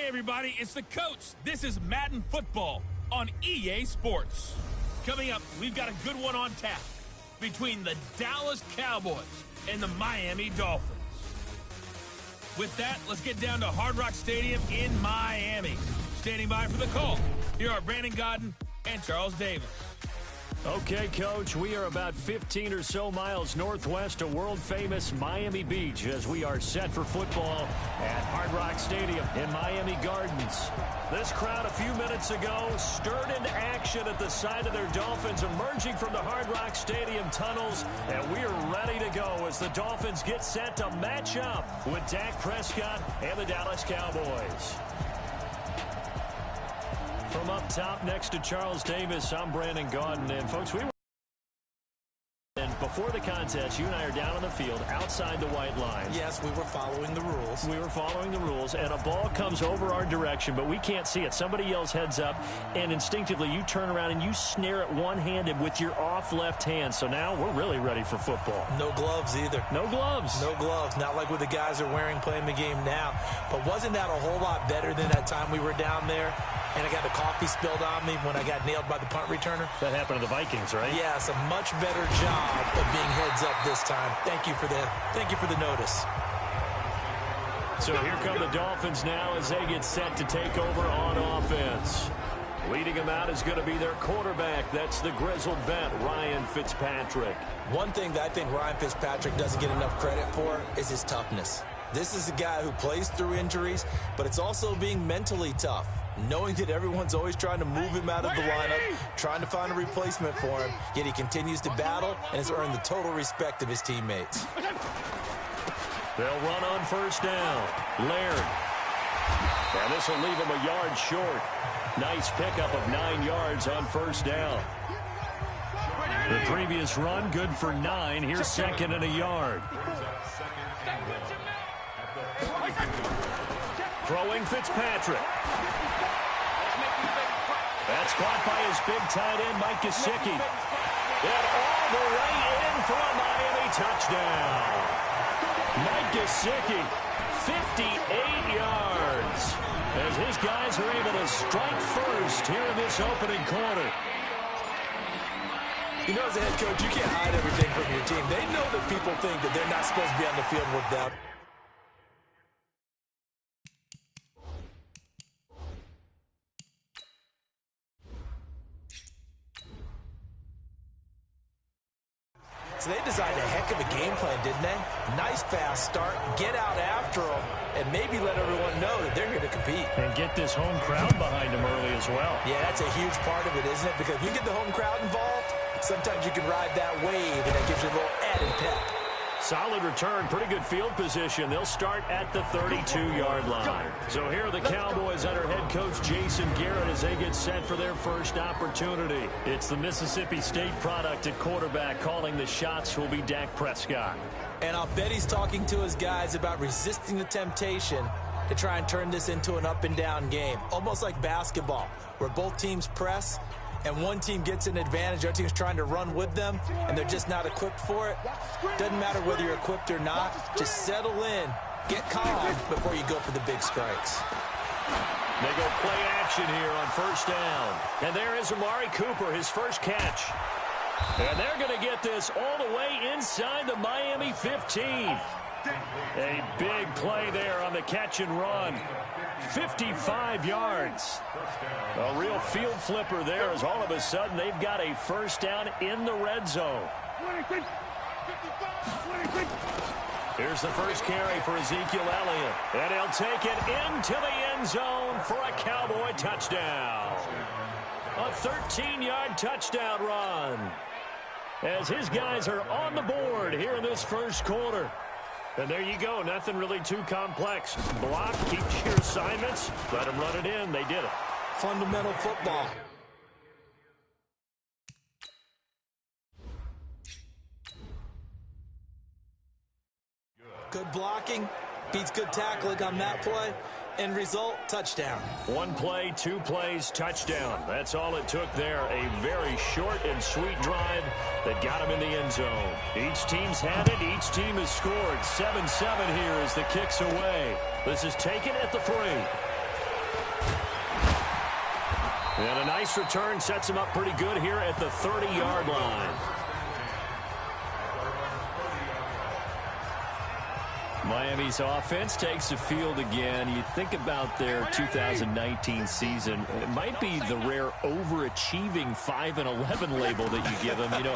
Hey everybody, it's the coach. This is Madden Football on EA Sports. Coming up, we've got a good one on tap between the Dallas Cowboys and the Miami Dolphins. With that, let's get down to Hard Rock Stadium in Miami. Standing by for the call, here are Brandon Godden and Charles Davis. Okay, Coach, we are about 15 or so miles northwest of world-famous Miami Beach as we are set for football at Hard Rock Stadium in Miami Gardens. This crowd a few minutes ago stirred into action at the side of their Dolphins emerging from the Hard Rock Stadium tunnels, and we are ready to go as the Dolphins get set to match up with Dak Prescott and the Dallas Cowboys. From up top next to Charles Davis, I'm Brandon Gaudin. And, folks, before the contest, you and I are down on the field outside the white line. Yes, we were following the rules. We were following the rules, and a ball comes over our direction, but we can't see it. Somebody yells heads up, and instinctively you turn around and you snare it one-handed with your off left hand. So now we're really ready for football. No gloves either. No gloves. No gloves. Not like what the guys are wearing playing the game now. But wasn't that a whole lot better than that time we were down there? And I got the coffee spilled on me when I got nailed by the punt returner. That happened to the Vikings, right? Yes, a much better job of being heads up this time. Thank you for the notice. So here come the Dolphins now as they get set to take over on offense. Leading them out is going to be their quarterback. That's the grizzled vet, Ryan Fitzpatrick. One thing that I think Ryan Fitzpatrick doesn't get enough credit for is his toughness. This is a guy who plays through injuries, but it's also being mentally tough. Knowing that everyone's always trying to move him out of the lineup, trying to find a replacement for him, yet he continues to battle and has earned the total respect of his teammates. They'll run on first down. Laird. And this will leave him a yard short. Nice pickup of 9 yards on first down. The previous run, good for 9. Here's second and a yard. Throwing Fitzpatrick. That's caught by his big tight end, Mike Gesicki. And all the way in for a Miami touchdown. Mike Gesicki, 58 yards. As his guys are able to strike first here in this opening quarter. You know, as a head coach, you can't hide everything from your team. They know that people think that they're not supposed to be on the field with them. So they designed a heck of a game plan, didn't they? Nice fast start, get out after them, and maybe let everyone know that they're here to compete. And get this home crowd behind them early as well. Yeah, that's a huge part of it, isn't it? Because if you get the home crowd involved, sometimes you can ride that wave, and it gives you a little added pep. Solid return, pretty good field position. They'll start at the 32-yard line. So here are the Cowboys under head coach Jason Garrett as they get set for their first opportunity. It's the Mississippi State product at quarterback. Calling the shots will be Dak Prescott. And I'll bet he's talking to his guys about resisting the temptation to try and turn this into an up-and-down game. Almost like basketball, where both teams press, and one team gets an advantage, the other team's trying to run with them, and they're just not equipped for it. Doesn't matter whether you're equipped or not. Just settle in, get calm before you go for the big strikes. They go play action here on first down. And there is Amari Cooper, his first catch. And they're going to get this all the way inside the Miami 15. A big play there on the catch and run. 55 yards. A real field flipper there as all of a sudden they've got a first down in the red zone. Here's the first carry for Ezekiel Elliott. And he'll take it into the end zone for a Cowboy touchdown. A 13-yard touchdown run. As his guys are on the board here in this first quarter. And there you go. Nothing really too complex. Block, keep your assignments, let them run it in. They did it. Fundamental football. Good blocking, beats good tackling on that play. End result, touchdown. One play, 2 plays, touchdown. That's all it took there. A very short and sweet drive that got him in the end zone. Each team's had it. Each team has scored. 7-7 here as the kick's away. This is taken at the 3. And a nice return sets him up pretty good here at the 30-yard line. Miami's offense takes the field again. You think about their 2019 season, it might be the rare overachieving 5-11 label that you give them. You know,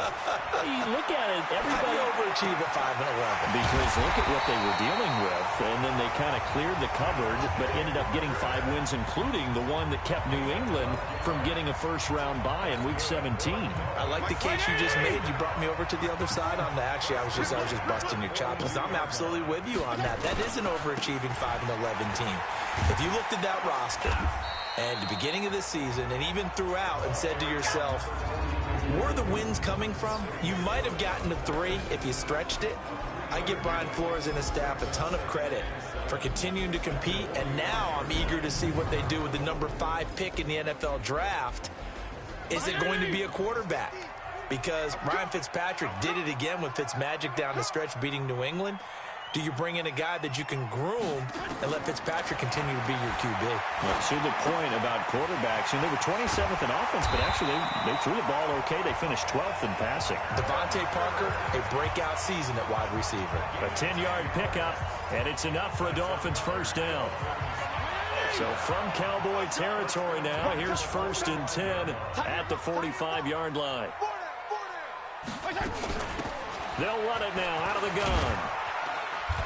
you look at it, everybody overachieve at 5-11 because look at what they were dealing with, and then they kind of cleared the cupboard, but ended up getting 5 wins, including the one that kept New England from getting a first-round bye in Week 17. I like the case you just made. You brought me over to the other side on that. Actually, I was just busting your chops. I'm absolutely with you on that. That is an overachieving 5-11 team. If you looked at that roster at the beginning of the season and even throughout and said to yourself, where are the wins coming from? You might have gotten to 3 if you stretched it. I give Brian Flores and his staff a ton of credit for continuing to compete, and now I'm eager to see what they do with the number 5 pick in the NFL draft. Is it going to be a quarterback? Because Ryan Fitzpatrick did it again with Fitzmagic down the stretch beating New England. Do you bring in a guy that you can groom and let Fitzpatrick continue to be your QB? Well, to the point about quarterbacks, and they were 27th in offense, but actually they threw the ball okay. They finished 12th in passing. Devontae Parker, a breakout season at wide receiver. A 10-yard pickup, and it's enough for a Dolphins first down. So from Cowboy territory now, here's 1st and 10 at the 45-yard line. They'll run it now out of the gun.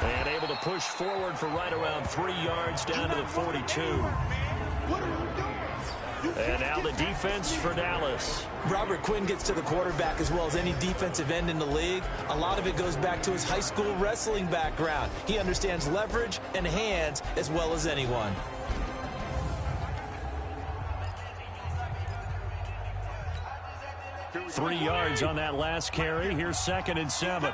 And able to push forward for right around 3 yards down to the 42. And now the defense for Dallas. Robert Quinn gets to the quarterback as well as any defensive end in the league. A lot of it goes back to his high school wrestling background. He understands leverage and hands as well as anyone. Three yards on that last carry. Here's 2nd and 7.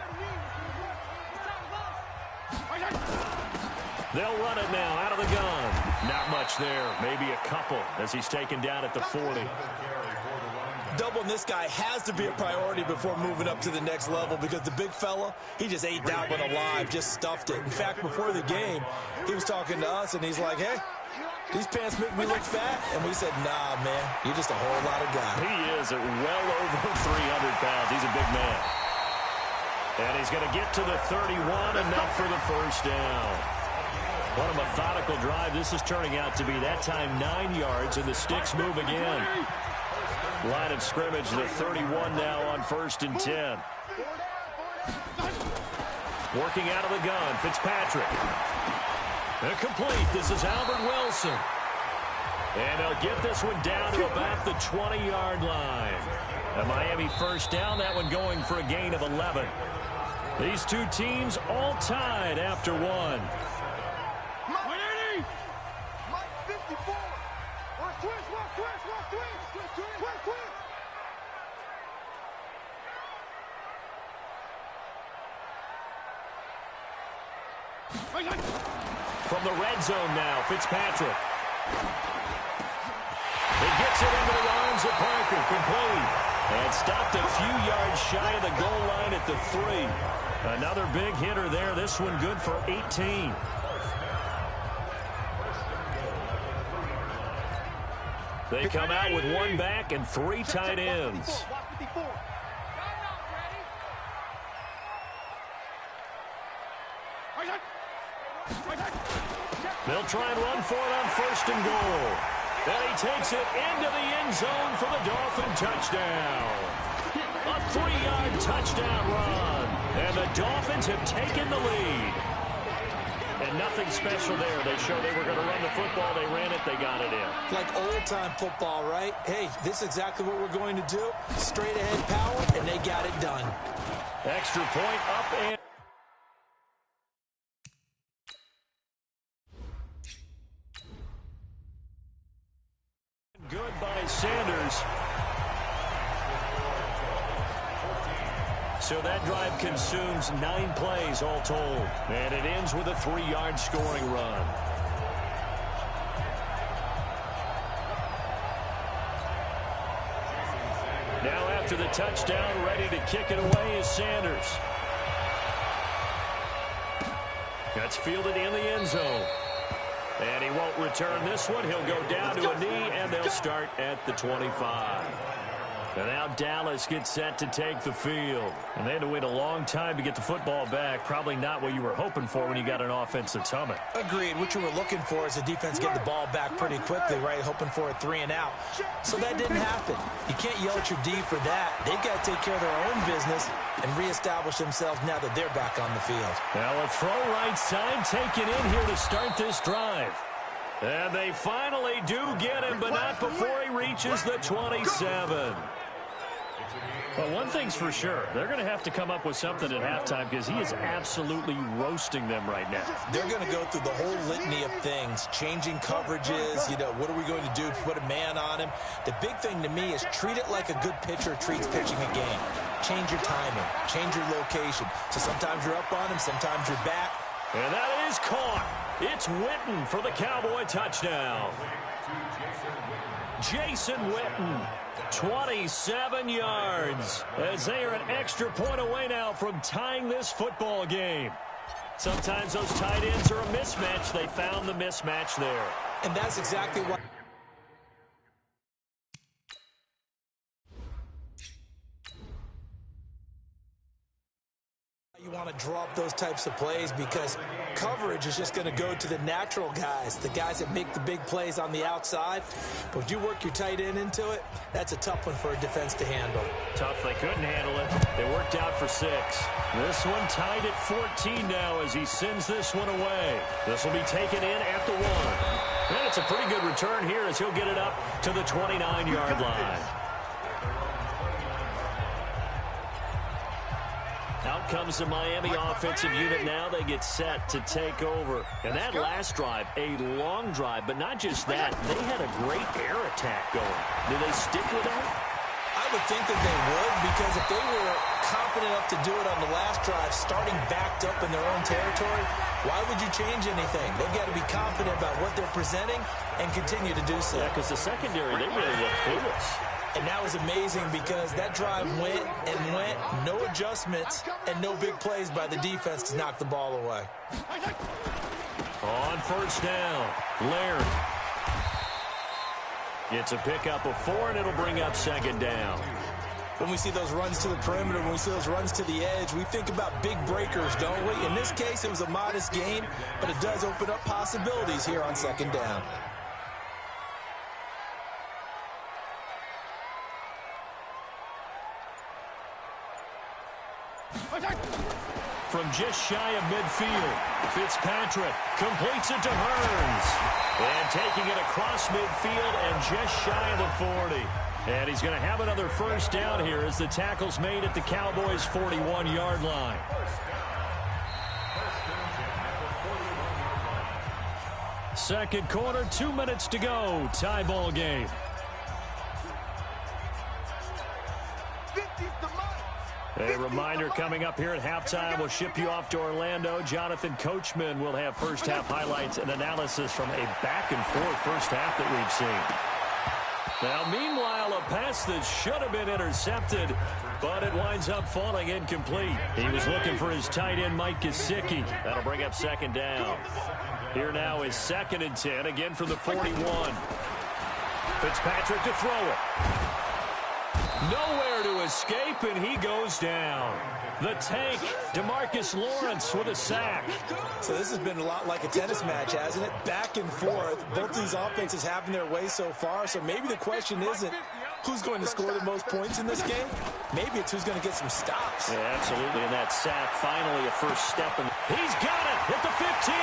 They'll run it now out of the gun. Not much there. Maybe a couple as he's taken down at the 40. Doubling this guy has to be a priority before moving up to the next level because the big fella, he just ate that one alive, just stuffed it. In fact, before the game, he was talking to us, and he's like, hey, these pants make me look fat. And we said, nah, man, you're just a whole lot of guy. He is at well over 300 pounds. He's a big man. And he's going to get to the 31, enough for the first down. What a methodical drive this is turning out to be. That time 9 yards, and the sticks move again. Line of scrimmage, the 31 now on 1st and 10. Working out of the gun, Fitzpatrick. Complete. This is Albert Wilson. And they'll get this one down to about the 20-yard line. A Miami first down, that one going for a gain of 11. These two teams all tied after one. From the red zone now, Fitzpatrick. He gets it into the arms of Parker, complete. And stopped a few yards shy of the goal line at the 3. Another big hitter there. This one good for 18. They come out with one back and 3 tight ends. They'll try and run for it on 1st and goal. And he takes it into the end zone for the Dolphin touchdown. A 3-yard touchdown run. And the Dolphins have taken the lead. And nothing special there. They showed they were going to run the football. They ran it. They got it in. Like old-time football, right? Hey, this is exactly what we're going to do. Straight-ahead power, and they got it done. Extra point up and... Good by Sanders. So that drive consumes 9 plays all told. And it ends with a 3-yard scoring run. Now after the touchdown, ready to kick it away is Sanders. That's fielded in the end zone. And he won't return this one. He'll go down to a knee, and they'll start at the 25. And now Dallas gets set to take the field. And they had to wait a long time to get the football back. Probably not what you were hoping for when you got an offense that's humming. Agreed. What you were looking for is the defense get the ball back pretty quickly, right? Hoping for a 3 and out. So that didn't happen. You can't yell at your D for that. They've got to take care of their own business and reestablish themselves now that they're back on the field. Now a throw right side taken in here to start this drive. And they finally do get him, but not before he reaches the 27. Well, one thing's for sure. They're going to have to come up with something at halftime because he is absolutely roasting them right now. They're going to go through the whole litany of things, changing coverages, what are we going to do to put a man on him? The big thing to me is treat it like a good pitcher treats pitching a game. Change your timing, change your location. So sometimes you're up on him, sometimes you're back. And that is caught. It's Witten for the Cowboy touchdown. Jason Witten, 27 yards, as they are an extra point away now from tying this football game. Sometimes those tight ends are a mismatch. They found the mismatch there. And that's exactly what you want to draw up those types of plays, because coverage is just going to go to the natural guys, the guys that make the big plays on the outside. But if you work your tight end into it, that's a tough one for a defense to handle. Tough. They couldn't handle it. They worked out for 6. This one tied at 14 now as he sends this one away. This will be taken in at the 1. And it's a pretty good return here as he'll get it up to the 29-yard line. Out comes the Miami offensive unit now. They get set to take over. And that last drive, a long drive, but not just that. They had a great air attack going. Do they stick with that? I would think that they would, because if they were confident enough to do it on the last drive, starting backed up in their own territory, why would you change anything? They've got to be confident about what they're presenting and continue to do so. Yeah, because the secondary, they really look clueless. And that was amazing because that drive went and went, no adjustments, and no big plays by the defense to knock the ball away. On first down, Laird. It's a pickup of 4, and it'll bring up second down. When we see those runs to the perimeter, when we see those runs to the edge, we think about big breakers, don't we? In this case, it was a modest gain, but it does open up possibilities here on second down. From just shy of midfield, Fitzpatrick completes it to Hearns. And taking it across midfield and just shy of the 40. And he's going to have another first down here as the tackle's made at the Cowboys' 41-yard line. Second quarter, 2 minutes to go. Tie ball game. A reminder coming up here at halftime. We'll ship you off to Orlando. Jonathan Coachman will have first half highlights and analysis from a back-and-forth first half that we've seen. Now, meanwhile, a pass that should have been intercepted, but it winds up falling incomplete. He was looking for his tight end, Mike Gesicki. That'll bring up second down. Here now is 2nd and 10, again from the 41. Fitzpatrick to throw it. Nowhere to escape, and he goes down. The tank, DeMarcus Lawrence with a sack. So this has been a lot like a tennis match, hasn't it? Back and forth. Both these offenses having their way so far. So maybe the question isn't who's going to score the most points in this game. Maybe it's who's going to get some stops. Yeah, absolutely. And that sack, finally a first step. He's got it at the 15.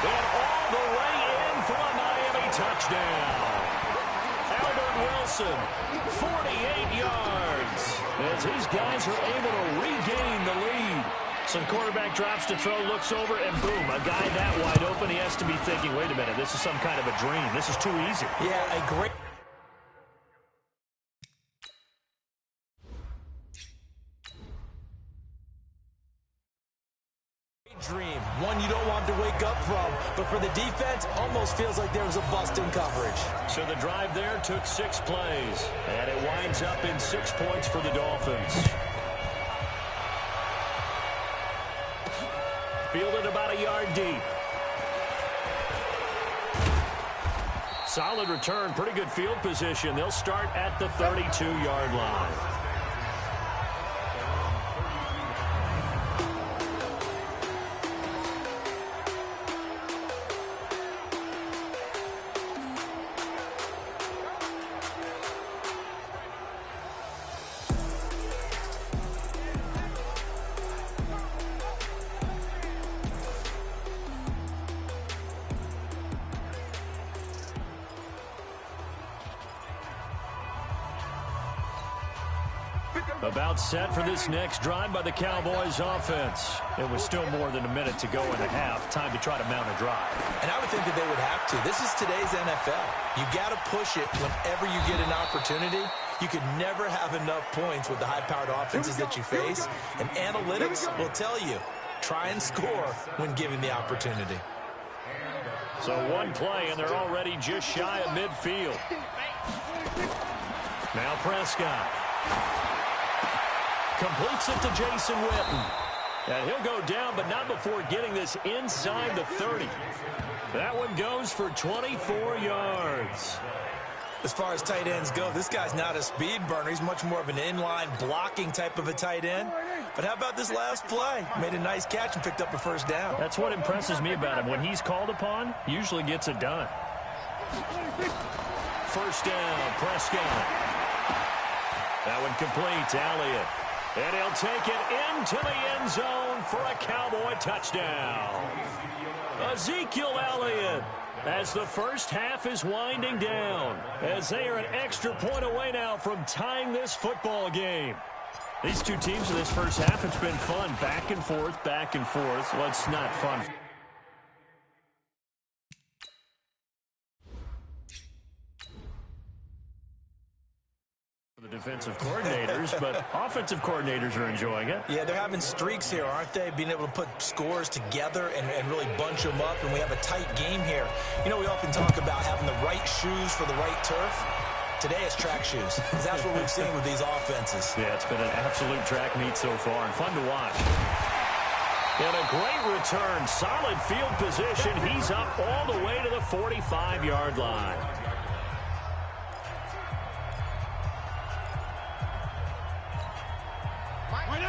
And all the way in for a Miami touchdown. Albert Wilson, 48 yards, as these guys are able to regain the lead. Some quarterback drops to throw, looks over, and boom, a guy that wide open, he has to be thinking, wait a minute, this is some kind of a dream. This is too easy. Yeah, a great dream. One you don't want to wake up from, but for the defense, almost feels like there was a bust in coverage. So the drive there took 6 plays, and it winds up in 6 points for the Dolphins. Fielded about a yard deep. Solid return, pretty good field position. They'll start at the 32-yard line. About set for this next drive by the Cowboys offense. It was still more than a minute to go in the half. Time to try to mount a drive. And I would think that they would have to. This is today's NFL. You got to push it whenever you get an opportunity. You could never have enough points with the high-powered offenses that you face. And analytics will tell you, try and score when given the opportunity. So one play, and they're already just shy of midfield. Now Prescott. Completes it to Jason Witten. And he'll go down, but not before getting this inside the 30. That one goes for 24 yards. As far as tight ends go, this guy's not a speed burner. He's much more of an inline blocking type of a tight end. But how about this last play? Made a nice catch and picked up a first down. That's what impresses me about him. When he's called upon, he usually gets it done. First down, Prescott. That one complete to Elliott. And he'll take it into the end zone for a Cowboy touchdown. Ezekiel Elliott, as the first half is winding down, as they are an extra point away now from tying this football game. These two teams in this first half, it's been fun. Back and forth, back and forth. Well, it's not fun. The defensive coordinators, but offensive coordinators are enjoying it. Yeah, they're having streaks here, aren't they? Being able to put scores together and really bunch them up, and we have a tight game here. You know, we often talk about having the right shoes for the right turf. Today it's track shoes. That's what we've seen with these offenses. Yeah, it's been an absolute track meet so far, and fun to watch. And a great return, solid field position. He's up all the way to the 45-yard line.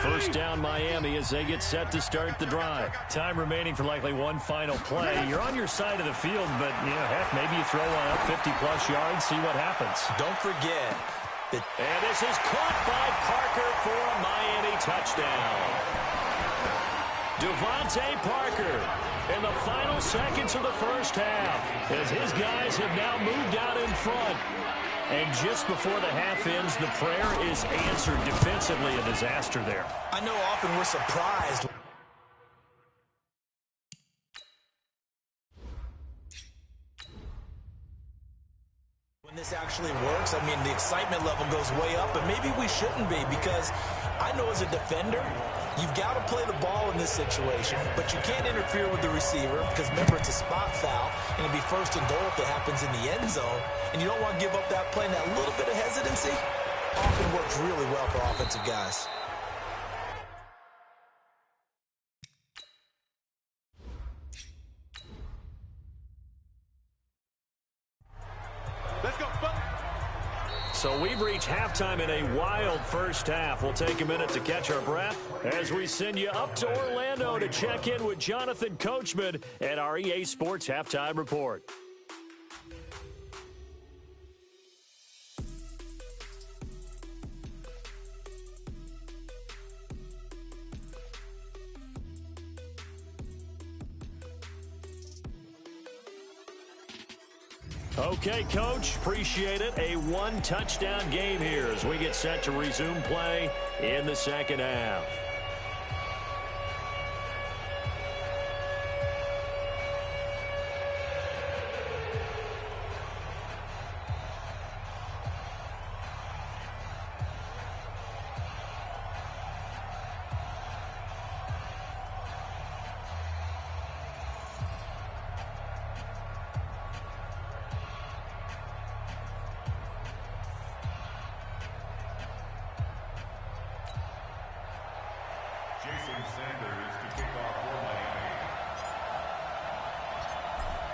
First down Miami as they get set to start the drive. Time remaining for likely one final play. You're on your side of the field, but, you know, heck, maybe you throw one up 50-plus yards, see what happens. Don't forget that. And this is caught by Parker for a Miami touchdown. Devontae Parker in the final seconds of the first half as his guys have now moved out in front. And just before the half ends, the prayer is answered. Defensively, a disaster there. I know often we're surprised when this actually works. I mean, the excitement level goes way up, but maybe we shouldn't be, because I know as a defender, you've got to play the ball in this situation, but you can't interfere with the receiver because, remember, it's a spot foul, and it'll be first and goal if it happens in the end zone, and you don't want to give up that play. And that little bit of hesitancy often works really well for offensive guys. Let's go. So we've reached halftime in a wild first half. We'll take a minute to catch our breath as we send you up to Orlando to check in with Jonathan Coachman at our EA Sports Halftime Report. Okay, Coach, appreciate it. A one-touchdown game here as we get set to resume play in the second half.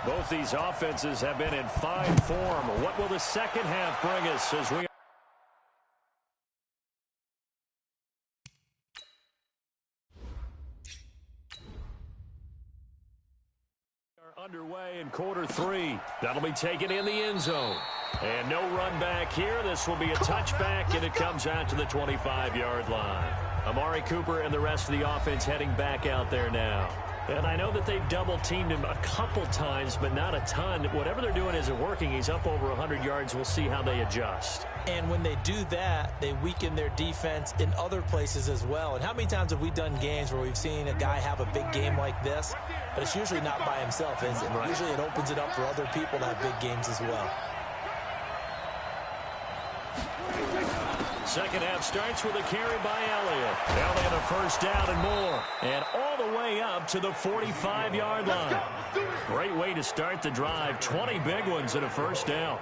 Both these offenses have been in fine form. What will the second half bring us as we are underway in quarter three? That'll be taken in the end zone. And no run back here. This will be a touchback, and it comes out to the 25-yard line. Amari Cooper and the rest of the offense heading back out there now. And I know that they've double-teamed him a couple times, but not a ton. Whatever they're doing isn't working. He's up over 100 yards. We'll see how they adjust. And when they do that, they weaken their defense in other places as well. And how many times have we done games where we've seen a guy have a big game like this? But it's usually not by himself, is it? Right. Usually it opens it up for other people to have big games as well. Second half starts with a carry by Elliott. Elliott a first down and more. And all the way up to the 45-yard line. Great way to start the drive. 20 big ones and a first down.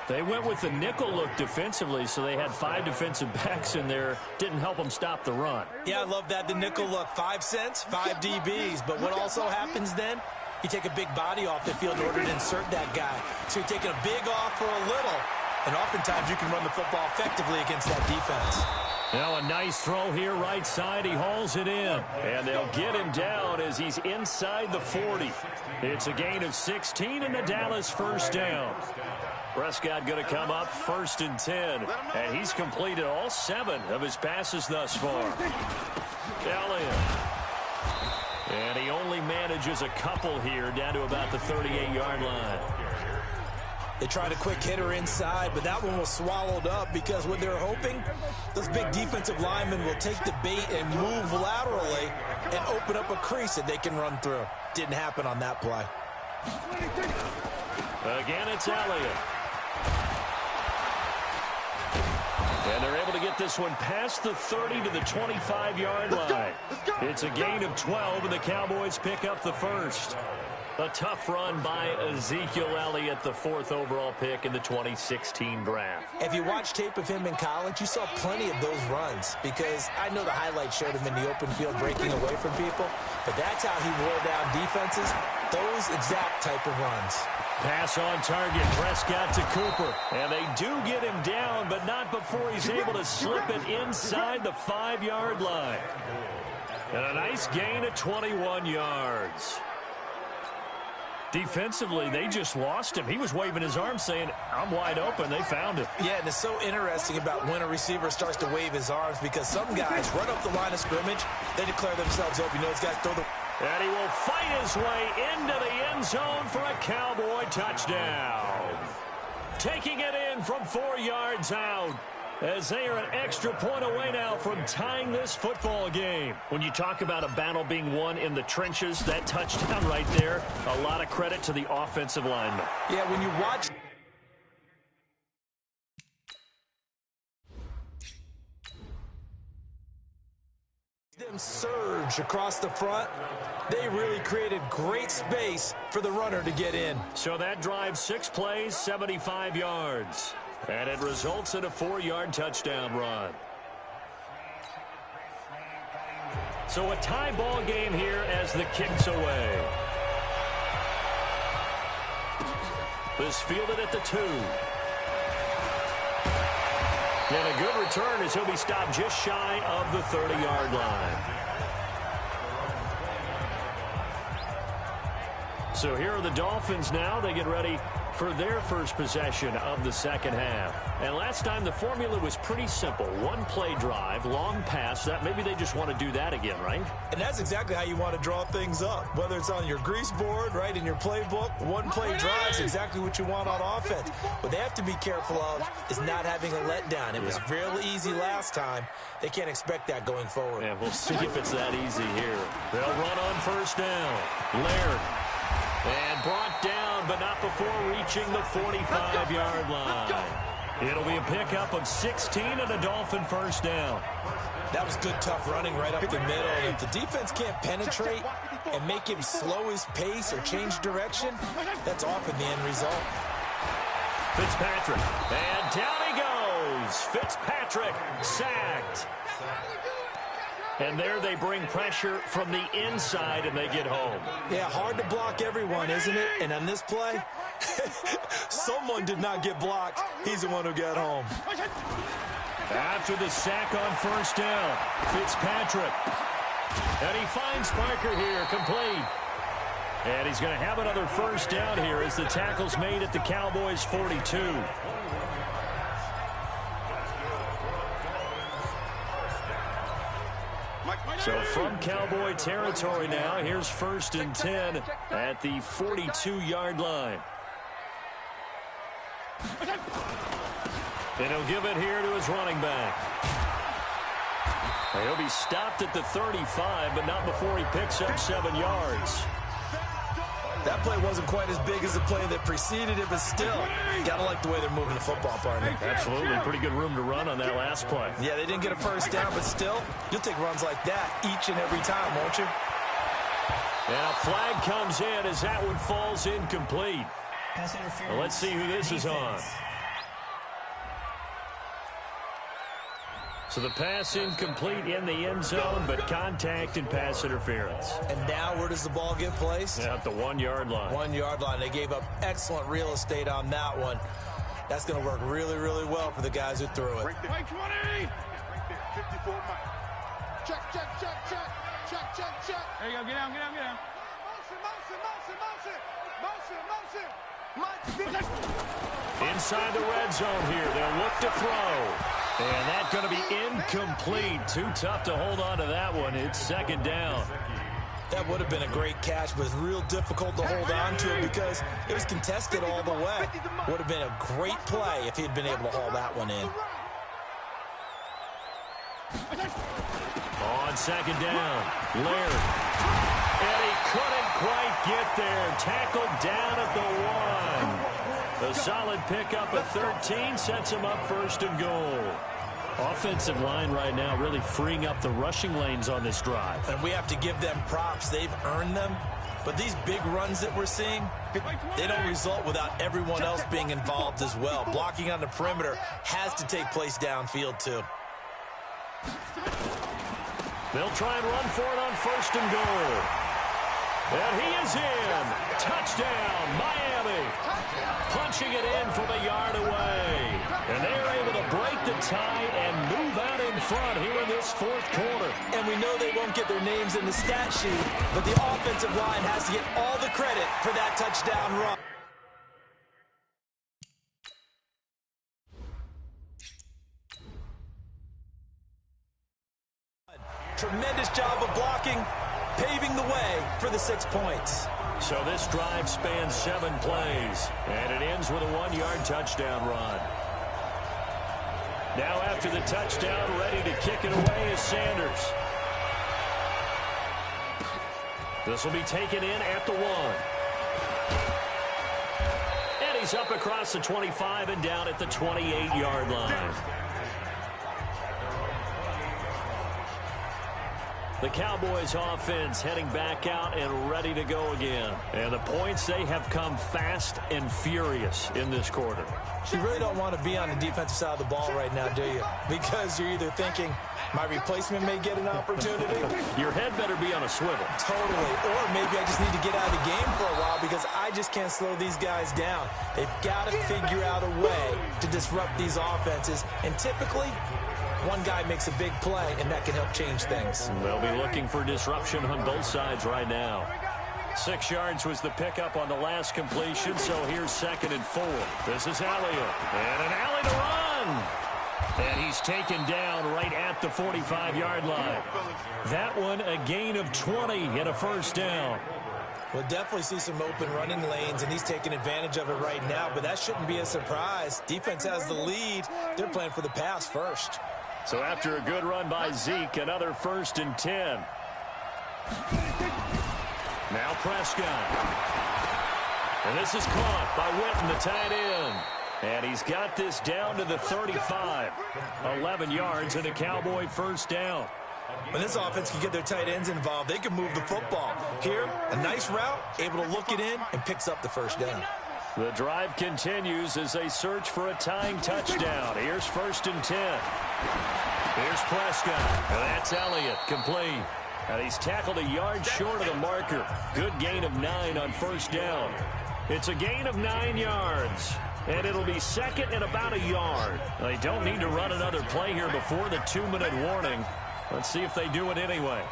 They went with the nickel look defensively, so they had 5 defensive backs in there. Didn't help them stop the run. Yeah, I love that. The nickel look. 5 cents, 5 DBs. But what also happens then? You take a big body off the field in order to insert that guy. So you're taking a big off for a little. And oftentimes you can run the football effectively against that defense. Now a nice throw here right side. He hauls it in. And they'll get him down as he's inside the 40. It's a gain of 16 and the Dallas first down. Prescott going to come up first and 10. And he's completed all 7 of his passes thus far. Elliott. And he only manages a couple here down to about the 38-yard line. They tried a quick hitter inside, but that one was swallowed up because what they're hoping, those big defensive linemen will take the bait and move laterally and open up a crease that they can run through. Didn't happen on that play. Again, it's Elliott. And they're able to get this one past the 30 to the 25-yard line. It's a gain of 12, and the Cowboys pick up the first. A tough run by Ezekiel Elliott, the 4th overall pick in the 2016 draft. If you watch tape of him in college, you saw plenty of those runs because I know the highlights showed him in the open field breaking away from people, but that's how he wore down defenses, those exact type of runs. Pass on target, Prescott to Cooper. And they do get him down, but not before he's able to slip it inside the 5-yard line. And a nice gain of 21 yards. Defensively, they just lost him. He was waving his arm saying, I'm wide open. They found him. Yeah, and it's so interesting about when a receiver starts to wave his arms because some guys run up the line of scrimmage, they declare themselves open. You know, those guys throw the... And he will fight his way into the end zone for a Cowboy touchdown. Taking it in from 4 yards out. As they are an extra point away now from tying this football game. When you talk about a battle being won in the trenches, that touchdown right there, a lot of credit to the offensive lineman. Yeah, when you watch them surge across the front, they really created great space for the runner to get in. So that drive, 6 plays, 75 yards. And it results in a 4-yard touchdown run. So a tie ball game here as the kick's away. This fielded at the 2. And a good return as he'll be stopped just shy of the 30-yard line. So here are the Dolphins now. They get ready for their first possession of the second half. And last time the formula was pretty simple. 1-play drive, long pass. That maybe they just want to do that again, right? And that's exactly how you want to draw things up. Whether it's on your grease board, right, in your playbook, 1-play drive is exactly what you want on offense. What they have to be careful of is not having a letdown. It was real easy last time. They can't expect that going forward. Yeah, we'll see if it's that easy here. They'll run on first down. Laird. And brought down, but not before reaching the 45-yard line. It'll be a pickup of 16 and a Dolphin first down. That was good, tough running right up the middle. And if the defense can't penetrate and make him slow his pace or change direction, that's often the end result. Fitzpatrick. And down he goes. Fitzpatrick sacked. And there they bring pressure from the inside, and they get home. Yeah, hard to block everyone, isn't it? And on this play, someone did not get blocked. He's the one who got home. After the sack on first down, Fitzpatrick. And he finds Parker here, complete. And he's going to have another first down here as the tackle's made at the Cowboys' 42. So from Cowboy territory now, here's 1st and 10 at the 42-yard line. And he'll give it here to his running back. He'll be stopped at the 35, but not before he picks up 7 yards. That play wasn't quite as big as the play that preceded it, but still, gotta like the way they're moving the football, partner. Absolutely. Pretty good room to run on that last play. Yeah, they didn't get a first down, but still, you'll take runs like that each and every time, won't you? And a flag comes in as that one falls incomplete. Well, let's see who this is on. So the pass incomplete in the end zone, but contact and pass interference. And now where does the ball get placed? At the 1-yard line. 1-yard line. They gave up excellent real estate on that one. That's going to work really, really well for the guys who threw it. Right 20. Check. There you go. Get down. Motion. Inside the red zone here. They'll look to throw. And that's going to be incomplete. Too tough to hold on to that one. It's 2nd down. That would have been a great catch, but it's real difficult to hold on to it because it was contested all the way. Would have been a great play if he'd been able to haul that one in. On 2nd down, Laird. And he couldn't quite get there. Tackled down at the 1. A solid pickup at 13 sets him up 1st and goal. Offensive line right now really freeing up the rushing lanes on this drive. And we have to give them props. They've earned them. But these big runs that we're seeing, they don't result without everyone else being involved as well. Blocking on the perimeter has to take place downfield too. They'll try and run for it on 1st and goal. And he is in. Touchdown, Miami. Punching it in from a yard away. And they're able to break the tie and move out in front here in this 4th quarter. And we know they won't get their names in the stat sheet, but the offensive line has to get all the credit for that touchdown run. Tremendous job of blocking, paving the way for the 6 points. So this drive spans 7 plays, and it ends with a 1-yard touchdown run. Now after the touchdown, ready to kick it away is Sanders. This will be taken in at the 1. And he's up across the 25 and down at the 28-yard line. The Cowboys offense heading back out and ready to go again. And the points, they have come fast and furious in this quarter. You really don't want to be on the defensive side of the ball right now, do you? Because you're either thinking, my replacement may get an opportunity. Your head better be on a swivel. Totally. Or maybe I just need to get out of the game for a while because I just can't slow these guys down. They've got to figure out a way to disrupt these offenses. And typically, one guy makes a big play, and that can help change things. They'll be looking for disruption on both sides right now. 6 yards was the pickup on the last completion, so here's 2nd and 4. This is Elliott, and an alley to run. And he's taken down right at the 45-yard line. That one a gain of 20 and a 1st down. We'll definitely see some open running lanes, and he's taking advantage of it right now, but that shouldn't be a surprise. Defense has the lead. They're playing for the pass first. So after a good run by Zeke, another 1st and 10. Now Prescott. And this is caught by Witten, the tight end. And he's got this down to the 35. 11 yards and a Cowboy 1st down. When this offense can get their tight ends involved, they can move the football. Here, a nice route, able to look it in, and picks up the 1st down. The drive continues as they search for a tying touchdown. Here's 1st and 10. Here's Prescott. And that's Elliott, complete. And he's tackled a yard short of the marker. Good gain of 9 on first down. It's a gain of 9 yards. And it'll be second and about a yard. They don't need to run another play here before the 2-minute warning. Let's see if they do it anyway.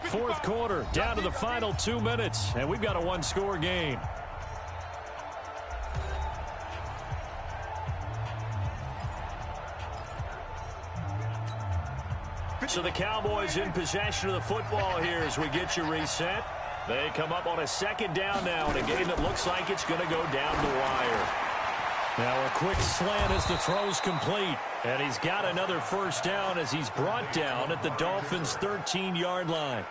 Fourth quarter, down to the final 2 minutes, and we've got a one-score game. So the Cowboys in possession of the football here as we get you reset. They come up on a second down now in a game that looks like it's going to go down the wire. Now a quick slant as the throw's complete. And he's got another first down as he's brought down at the Dolphins' 13-yard line.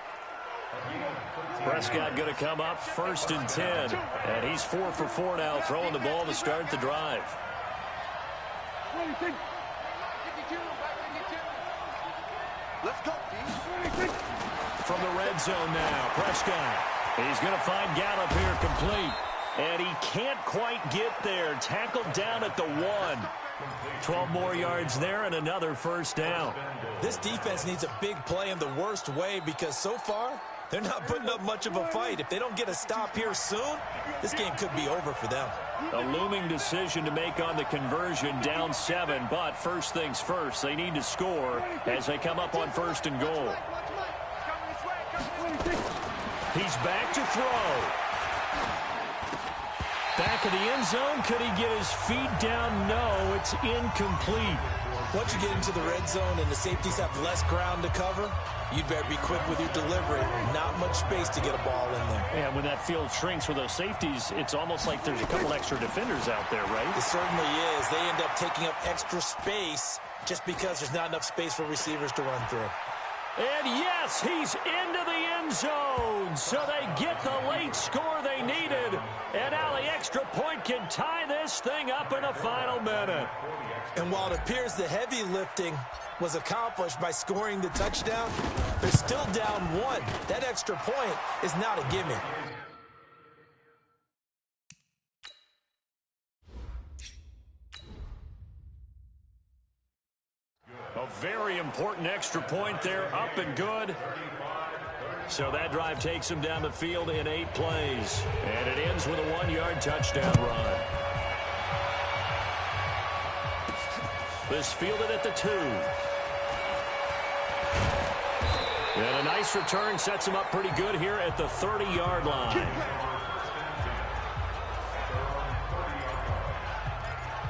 Prescott going to come up first and 10. And he's 4 for 4 now, throwing the ball to start the drive. Let's go. From the red zone now, Prescott. He's going to find Gallup here complete. And he can't quite get there. Tackled down at the 1. 12 more yards there and another first down. This defense needs a big play in the worst way because so far, they're not putting up much of a fight. If they don't get a stop here soon, this game could be over for them. A looming decision to make on the conversion, down 7. But first things first, they need to score as they come up on first and goal. He's back to throw. Back of the end zone. Could he get his feet down? No, it's incomplete. Once you get into the red zone and the safeties have less ground to cover, you'd better be quick with your delivery. Not much space to get a ball in there. Yeah, when that field shrinks with those safeties, it's almost like there's a couple extra defenders out there, right? It certainly is. They end up taking up extra space just because there's not enough space for receivers to run through. And yes, he's into the end zone. So they get the late score they needed. And now the extra point can tie this thing up in the final minute. And while it appears the heavy lifting was accomplished by scoring the touchdown, they're still down 1. That extra point is not a gimme. A very important extra point there, up and good. So that drive takes him down the field in 8 plays. And it ends with a 1-yard touchdown run. This fielded at the 2. And a nice return sets him up pretty good here at the 30-yard line.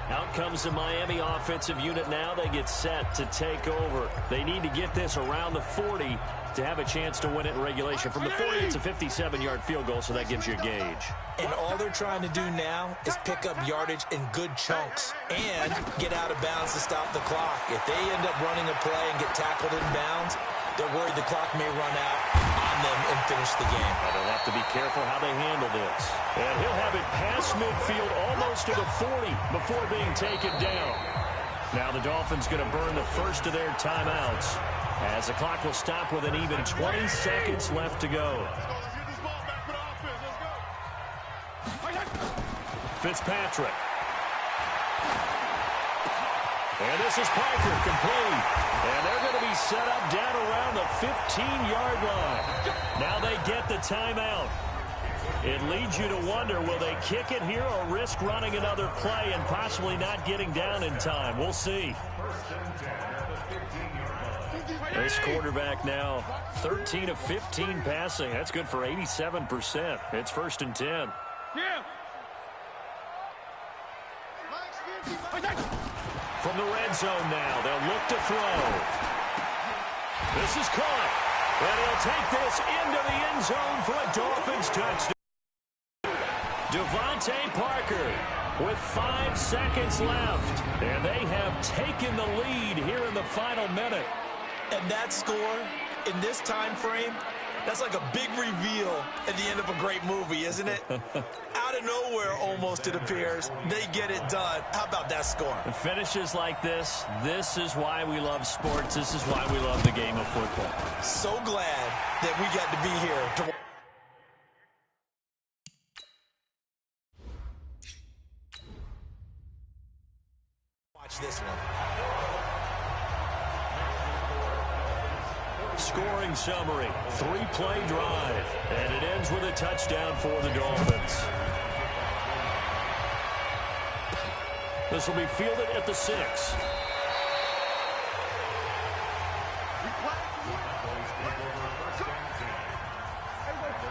Out comes the Miami offensive unit now. They get set to take over. They need to get this around the 40 to have a chance to win it in regulation. From the 40, it's a 57-yard field goal, so that gives you a gauge. And all they're trying to do now is pick up yardage in good chunks and get out of bounds to stop the clock. If they end up running a play and get tackled in bounds, they're worried the clock may run out on them and finish the game. Well, they'll have to be careful how they handle this. And he'll have it past midfield almost to the 40 before being taken down. Now the Dolphins going to burn the first of their timeouts as the clock will stop with an even 20 seconds left to go. Fitzpatrick. And this is Parker, complete. And they're going to be set up down around the 15-yard line. Now they get the timeout. It leads you to wonder, will they kick it here or risk running another play and possibly not getting down in time? We'll see. This quarterback now, 13 of 15 passing. That's good for 87%. It's first and 10. From the red zone now, they'll look to throw. This is caught. And he'll take this into the end zone for a Dolphins touchdown. Devontae Parker with 5 seconds left. And they have taken the lead here in the final minute. And that score in this time frame, that's like a big reveal at the end of a great movie, isn't it? Out of nowhere, almost, it appears, they get it done. How about that score? The finishes like this is why we love sports. This is why we love the game of football. So glad that we got to be here to watch this one. Scoring summary, 3-play drive, and it ends with a touchdown for the Dolphins. This will be fielded at the 6.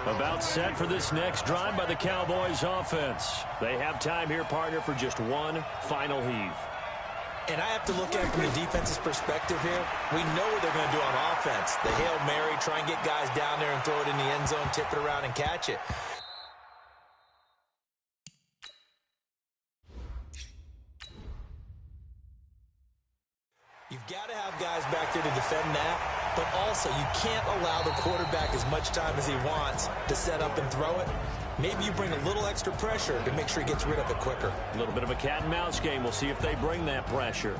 About set for this next drive by the Cowboys offense. They have time here, partner, for just one final heave. And I have to look at it from the defense's perspective here. We know what they're going to do on offense. The Hail Mary, try and get guys down there and throw it in the end zone, tip it around and catch it. You've got to have guys back there to defend that, but also you can't allow the quarterback as much time as he wants to set up and throw it. Maybe you bring a little extra pressure to make sure he gets rid of it quicker. A little bit of a cat and mouse game. We'll see if they bring that pressure.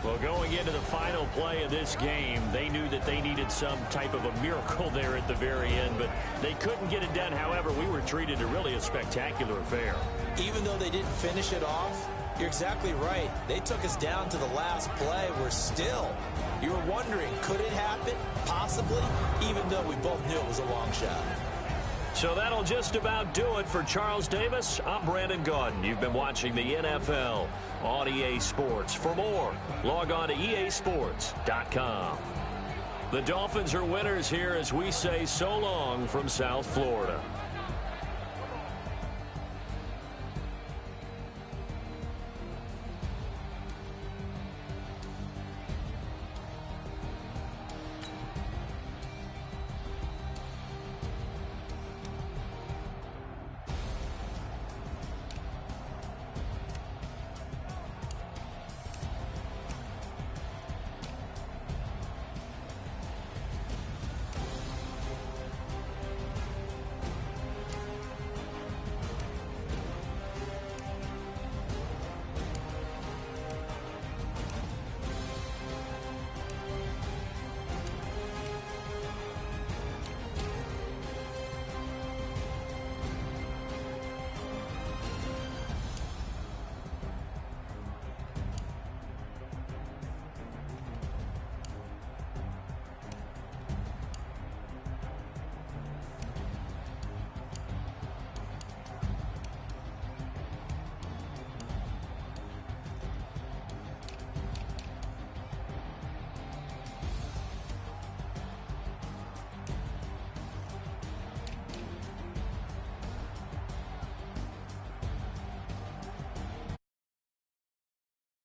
Well, going into the final play of this game, they knew that they needed some type of a miracle there at the very end, but they couldn't get it done. However, we were treated to really a spectacular affair. Even though they didn't finish it off, you're exactly right. They took us down to the last play. We're still, you were wondering, could it happen? Possibly, even though we both knew it was a long shot. So that'll just about do it for Charles Davis. I'm Brandon Gaudin. You've been watching the NFL on EA Sports. For more, log on to easports.com. The Dolphins are winners here as we say so long from South Florida.